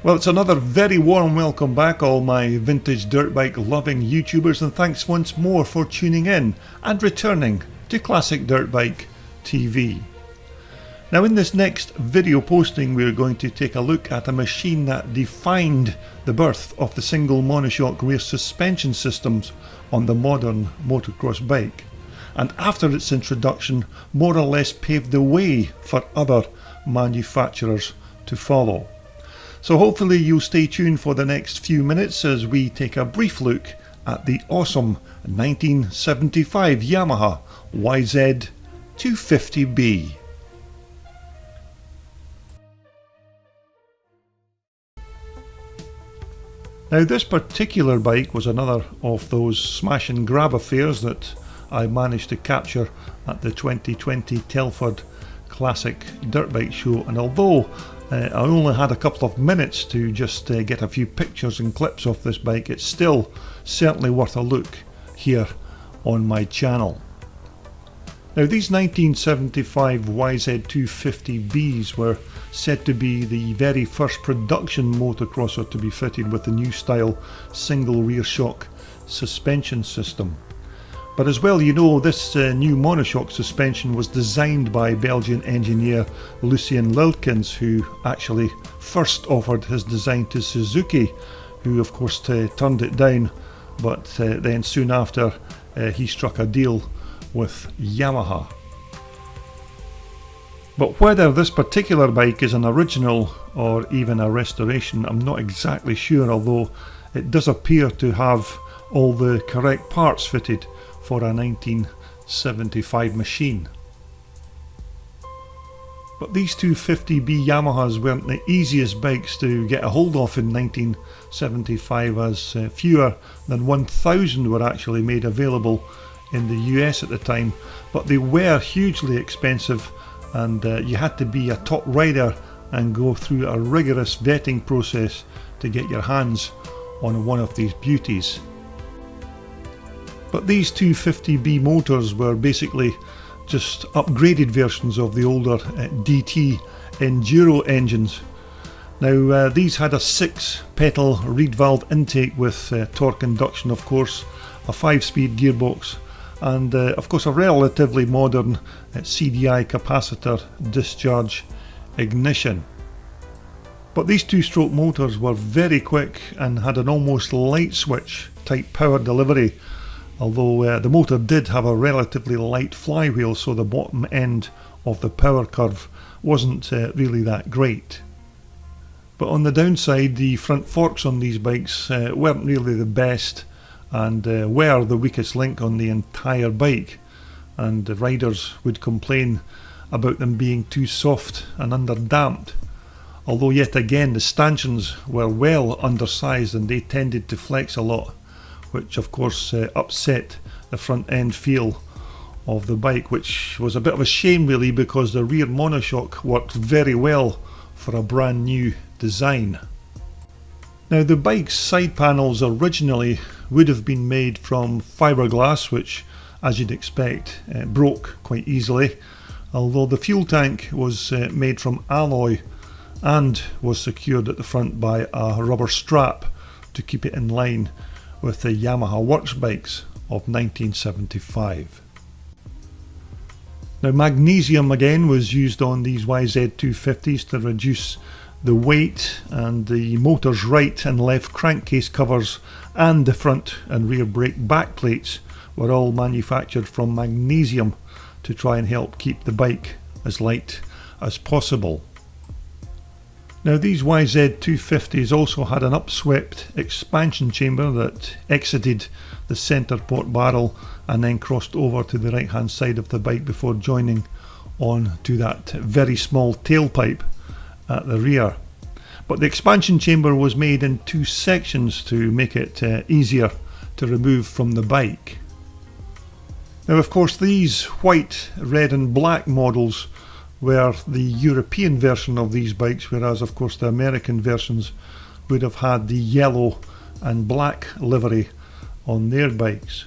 Well, it's another very warm welcome back, all my vintage dirt bike loving YouTubers, and thanks once more for tuning in and returning to Classic Dirt Bike TV. Now, in this next video posting, we're going to take a look at a machine that defined the birth of the single monoshock rear suspension systems on the modern motocross bike, and after its introduction more or less paved the way for other manufacturers to follow. So hopefully you'll stay tuned for the next few minutes as we take a brief look at the awesome 1975 Yamaha YZ250B. Now, this particular bike was another of those smash and grab affairs that I managed to capture at the 2020 Telford Classic Dirt Bike Show, and although I only had a couple of minutes to just get a few pictures and clips of this bike, it's still certainly worth a look here on my channel. Now, these 1975 YZ250Bs were said to be the very first production motocrosser to be fitted with the new style single rear shock suspension system. But as well, you know, this new monoshock suspension was designed by Belgian engineer Lucien Lilkens, who actually first offered his design to Suzuki, who of course turned it down, but then soon after he struck a deal with Yamaha. But whether this particular bike is an original or even a restoration, I'm not exactly sure, although it does appear to have all the correct parts fitted for a 1975 machine. But these 250B Yamahas weren't the easiest bikes to get a hold of in 1975, as fewer than 1,000 were actually made available in the US at the time, but they were hugely expensive, and you had to be a top rider and go through a rigorous vetting process to get your hands on one of these beauties. But these 250B motors were basically just upgraded versions of the older DT Enduro engines. Now, these had a 6-pedal reed valve intake with torque induction, of course, a 5-speed gearbox, and of course a relatively modern CDI capacitor discharge ignition. But these two-stroke motors were very quick and had an almost light switch type power delivery, although the motor did have a relatively light flywheel, so the bottom end of the power curve wasn't really that great. But on the downside, the front forks on these bikes weren't really the best, and were the weakest link on the entire bike, and the riders would complain about them being too soft and underdamped, although yet again the stanchions were well undersized and they tended to flex a lot, which of course upset the front end feel of the bike, which was a bit of a shame really, because the rear monoshock worked very well for a brand new design. Now, the bike's side panels originally would have been made from fiberglass, which, as you'd expect, broke quite easily, although the fuel tank was made from alloy and was secured at the front by a rubber strap to keep it in line with the Yamaha works bikes of 1975. Now, magnesium again was used on these YZ250s to reduce the weight, and the motor's right and left crankcase covers and the front and rear brake back plates were all manufactured from magnesium to try and help keep the bike as light as possible. Now, these YZ250s also had an upswept expansion chamber that exited the centre port barrel and then crossed over to the right hand side of the bike before joining on to that very small tailpipe at the rear. But the expansion chamber was made in two sections to make it easier to remove from the bike. Now, of course, these white, red and black models were the European version of these bikes, whereas of course the American versions would have had the yellow and black livery on their bikes.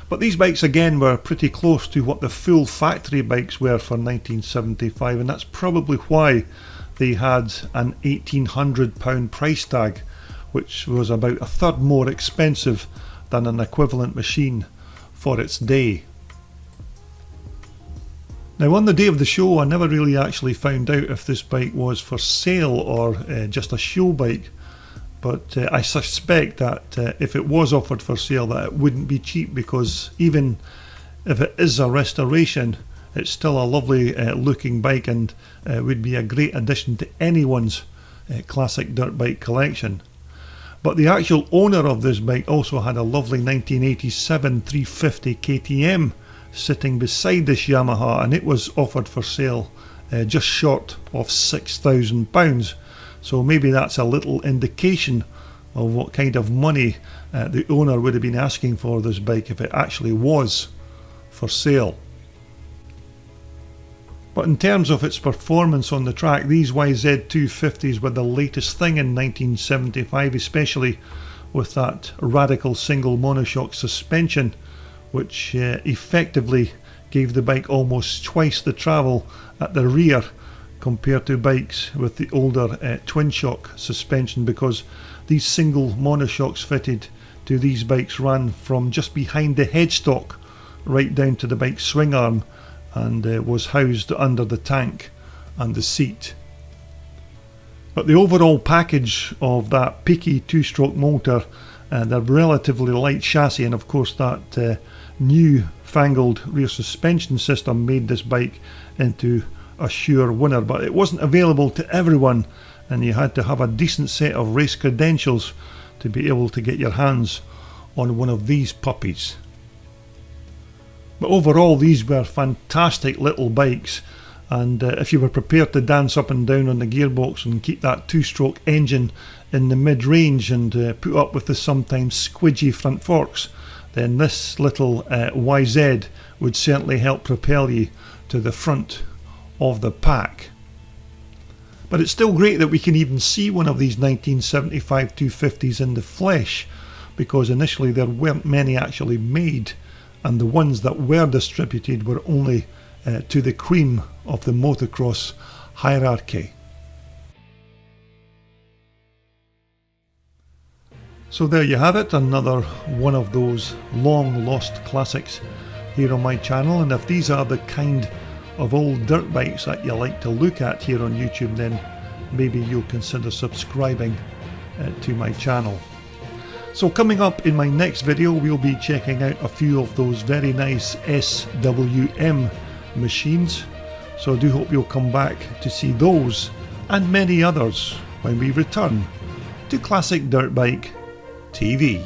But these bikes again were pretty close to what the full factory bikes were for 1975, and that's probably why they had an £1,800 price tag, which was about a third more expensive than an equivalent machine for its day. Now, on the day of the show, I never really actually found out if this bike was for sale or just a show bike, but I suspect that if it was offered for sale, that it wouldn't be cheap, because even if it is a restoration, it's still a lovely looking bike, and would be a great addition to anyone's classic dirt bike collection. But the actual owner of this bike also had a lovely 1987 350 KTM sitting beside this Yamaha, and it was offered for sale just short of £6,000. So maybe that's a little indication of what kind of money the owner would have been asking for this bike if it actually was for sale. But in terms of its performance on the track, these YZ250s were the latest thing in 1975, especially with that radical single monoshock suspension, which effectively gave the bike almost twice the travel at the rear compared to bikes with the older twin shock suspension, because these single monoshocks fitted to these bikes ran from just behind the headstock right down to the bike's swing arm, and was housed under the tank and the seat. But the overall package of that peaky two-stroke motor and a relatively light chassis, and of course that new fangled rear suspension system, made this bike into a sure winner. But it wasn't available to everyone, and you had to have a decent set of race credentials to be able to get your hands on one of these puppies. But overall, these were fantastic little bikes, and if you were prepared to dance up and down on the gearbox and keep that two-stroke engine in the mid-range and put up with the sometimes squidgy front forks, then this little YZ would certainly help propel you to the front of the pack. But it's still great that we can even see one of these 1975 250s in the flesh, because initially there weren't many actually made, and the ones that were distributed were only to the cream of the motocross hierarchy. So there you have it, another one of those long lost classics here on my channel. And if these are the kind of old dirt bikes that you like to look at here on YouTube, then maybe you'll consider subscribing to my channel. So coming up in my next video, we'll be checking out a few of those very nice SWM machines. So I do hope you'll come back to see those and many others when we return to Classic Dirt Bike TV.